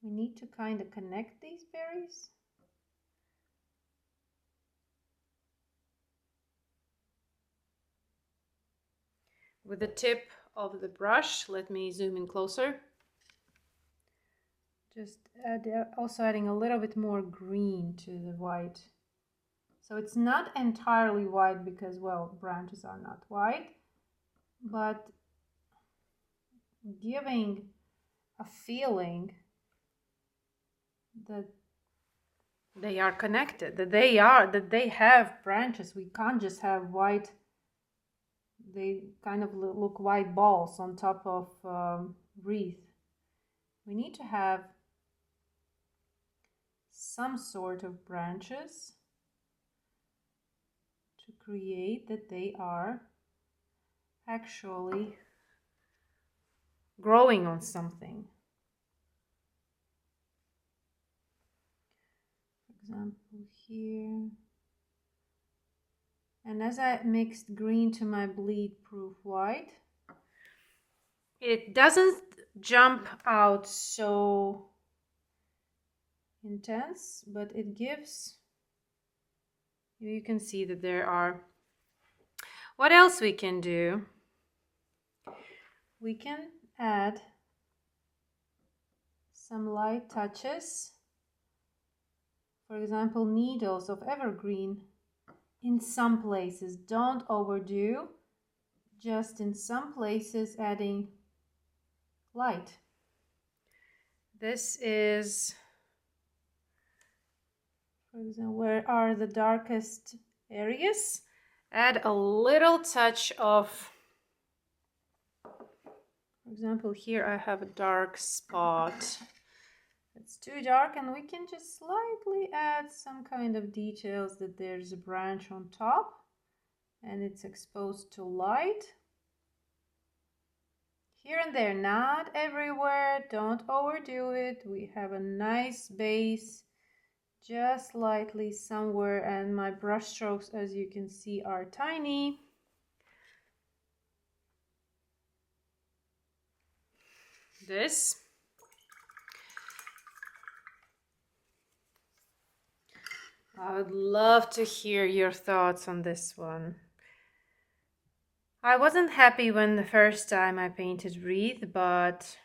We need to kind of connect these berries. With the tip of the brush, let me zoom in closer. Just also adding a little bit more green to the white. So it's not entirely white because, well, branches are not white, but giving a feeling that they are connected, that they have branches. We can't just have white. They kind of look white balls on top of wreath. We need to have some sort of branches to create that they are actually growing on something. For example, here. And as I mixed green to my bleed proof white, it doesn't jump out so intense, but it gives, you can see that there are, what else we can do? We can add some light touches, for example, needles of evergreen in some places. Don't overdo, just in some places adding light. This is, for example, where are the darkest areas? Add a little touch of, for example, here I have a dark spot. It's too dark, and we can just slightly add some kind of details that there's a branch on top and it's exposed to light. Here and there, not everywhere, don't overdo it. We have a nice base, just lightly somewhere, and my brush strokes, as you can see, are tiny. This. I would love to hear your thoughts on this one. I wasn't happy when the first time I painted Wreath, but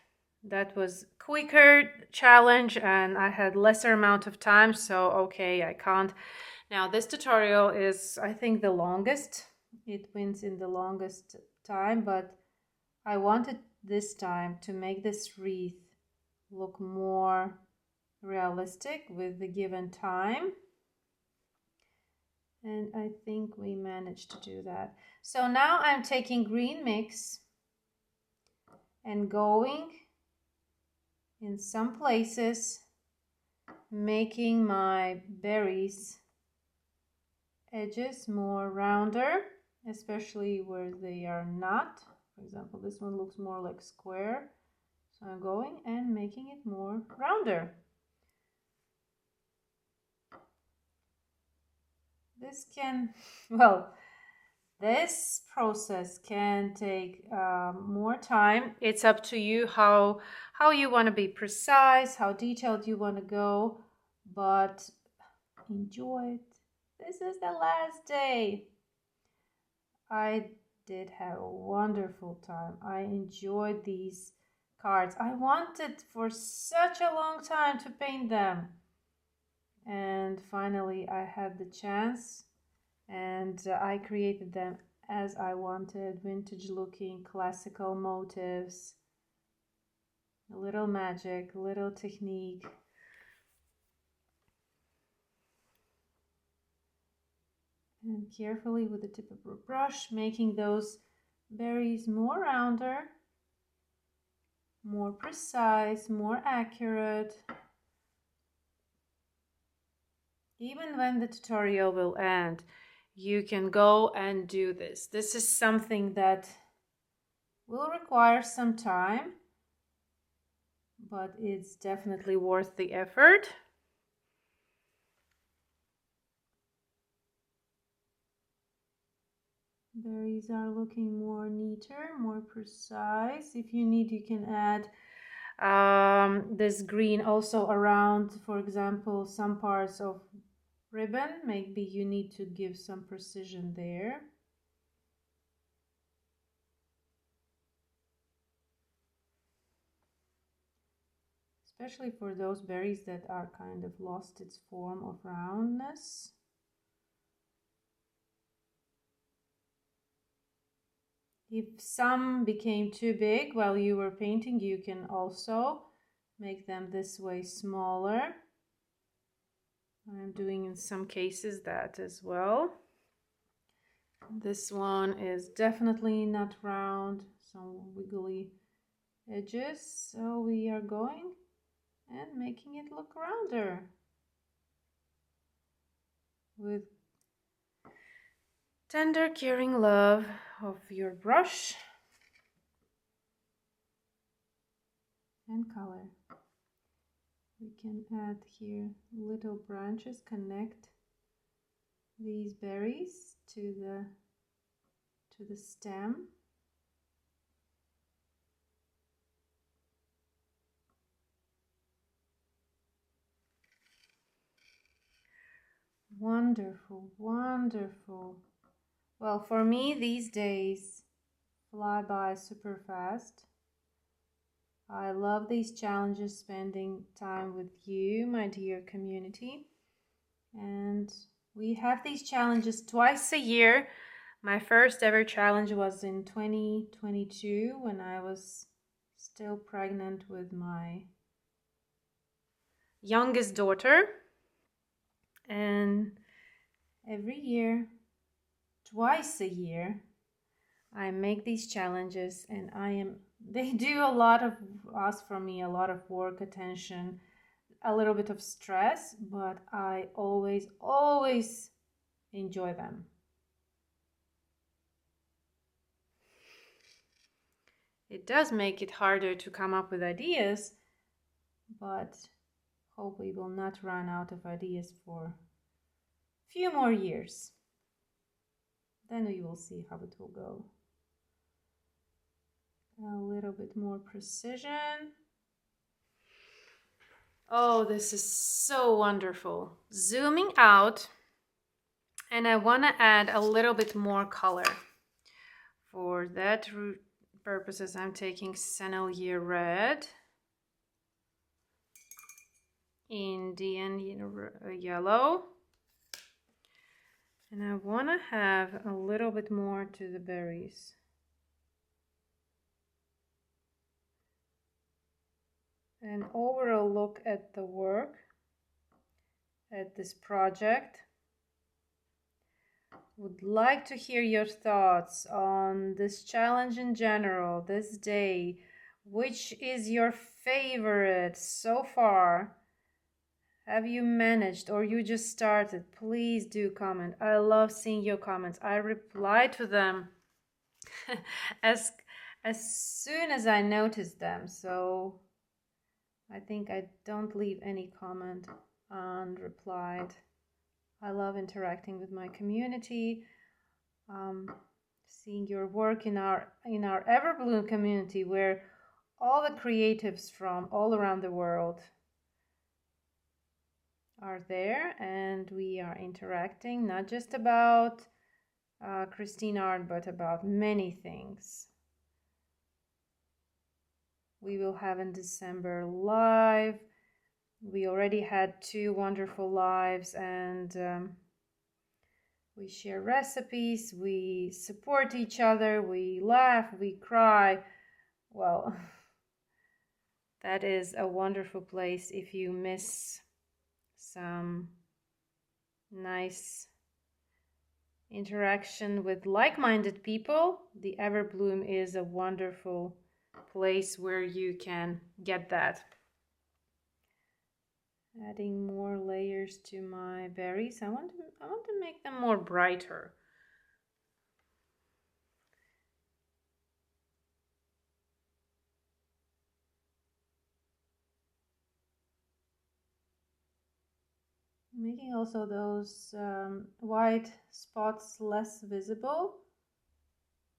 that was quicker challenge and I had lesser amount of time, so okay, I can't. Now this tutorial is, I think, the longest. It wins in the longest time, but I wanted this time to make this wreath look more realistic with the given time. And I think we managed to do that. So now I'm taking green mix and going in some places, making my berries edges more rounder, especially where they are not. For example, this one looks more like square, so I'm going and making it more rounder. This can, well, this process can take more time. It's up to you how you want to be precise, how detailed you want to go, but enjoy it. This is the last day. I did have a wonderful time. I enjoyed these cards. I wanted for such a long time to paint them. And finally I had the chance, and I created them as I wanted. Vintage looking, classical motifs, a little magic, a little technique. And carefully with the tip of a brush, making those berries more rounder, more precise, more accurate. Even when the tutorial will end, you can go and do this. This is something that will require some time, but it's definitely worth the effort. Berries are looking more neater, more precise. If you need, you can add this green also around, for example, some parts of ribbon. Maybe you need to give some precision there. Especially for those berries that are kind of lost its form of roundness. If some became too big while you were painting, you can also make them this way smaller. I'm doing in some cases that as well. This one is definitely not round, some wiggly edges, so we are going and making it look rounder with tender, caring love of your brush and color. We can add here little branches, connect these berries to the stem. Wonderful, wonderful. Well, for me, these days fly by super fast. I love these challenges, spending time with you, my dear community. And we have these challenges twice a year. My first ever challenge was in 2022 when I was still pregnant with my youngest daughter. And every year, twice a year, I make these challenges, and they do a lot of, ask from me a lot of work, attention, a little bit of stress, but I always enjoy them. It does make it harder to come up with ideas, but hope we will not run out of ideas for a few more years. Then we will see how it will go. A little bit more precision. Oh, this is so wonderful. Zooming out, and I want to add a little bit more color. For that purposes, I'm taking Sennelier Red, Indian Yellow, and I want to have a little bit more to the berries. An overall look at the work, at this project. Would like to hear your thoughts on this challenge in general, this day. Which is your favorite so far? Have you managed or you just started? Please do comment. I love seeing your comments. I reply to them as soon as I notice them. So I think I don't leave any comment unreplied. I love interacting with my community, seeing your work in our 𝗝𝗚𝗚 community, where all the creatives from all around the world are there, and we are interacting not just about Kristine art, but about many things. We will have in December live. We already had 2 wonderful lives, and we share recipes, we support each other, we laugh, we cry. Well, that is a wonderful place. If you miss some nice interaction with like-minded people, the Everbloom is a wonderful place where you can get that. Adding more layers to my berries. I want to make them more brighter. Making also those white spots less visible.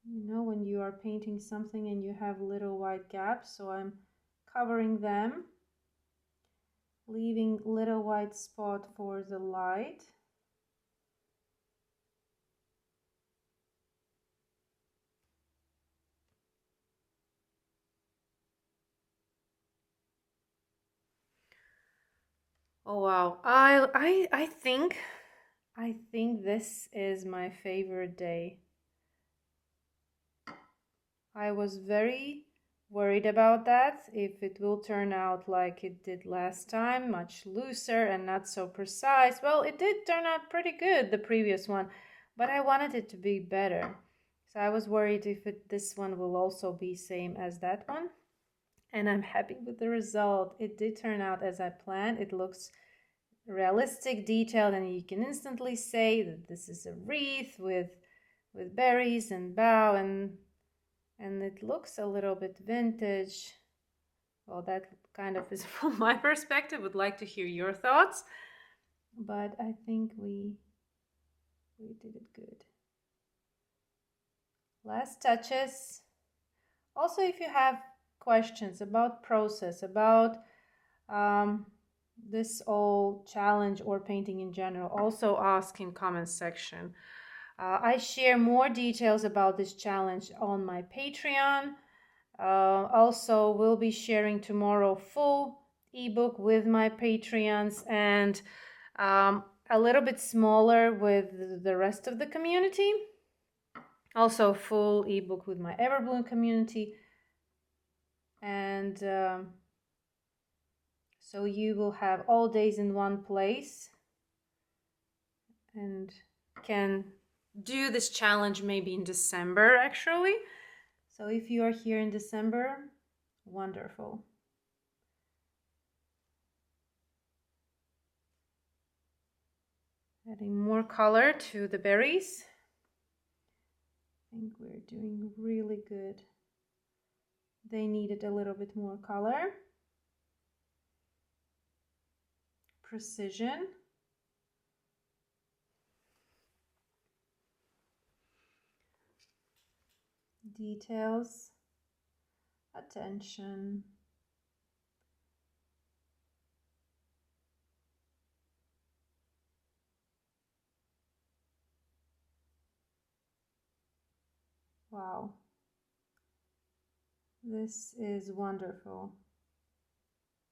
You know, when you are painting something and you have little white gaps, so I'm covering them, leaving little white spot for the light. Oh wow, I think this is my favorite day. I was very worried about that, if it will turn out like it did last time, much looser and not so precise. Well, it did turn out pretty good, the previous one, but I wanted it to be better. So I was worried if this one will also be same as that one. And I'm happy with the result. It did turn out as I planned. It looks realistic, detailed, and you can instantly say that this is a wreath with berries and bough, and it looks a little bit vintage. Well, that kind of is from my perspective. Would like to hear your thoughts, but I think we did it good. Last touches. Also, if you have questions about process, about this whole challenge or painting in general, also ask in comments section. I share more details about this challenge on my Patreon. Also, we'll be sharing tomorrow full ebook with my Patreons, and a little bit smaller with the rest of the community. Also, full ebook with my Everbloom community, and so you will have all days in one place and can do this challenge maybe in December, actually. So if you are here in December, wonderful. Adding more color to the berries. I think we're doing really good. They needed a little bit more color. Precision. Details. Attention. Wow. This is wonderful.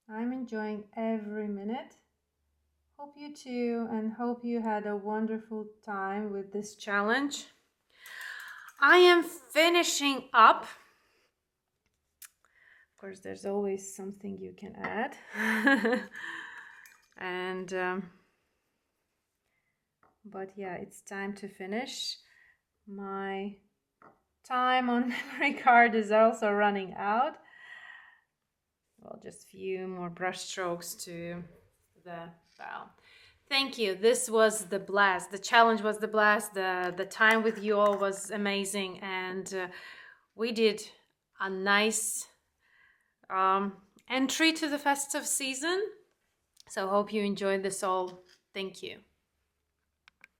I'm enjoying every minute. Hope you too, and hope you had a wonderful time with this challenge. I am finishing up. Of course, there's always something you can add. And but yeah, it's time to finish. My time on memory card is also running out. Well, just a few more brush strokes to the bow. Thank you. This was the blast. The challenge was the blast. The time with you all was amazing, and we did a nice entry to the festive season. So hope you enjoyed this all. Thank you.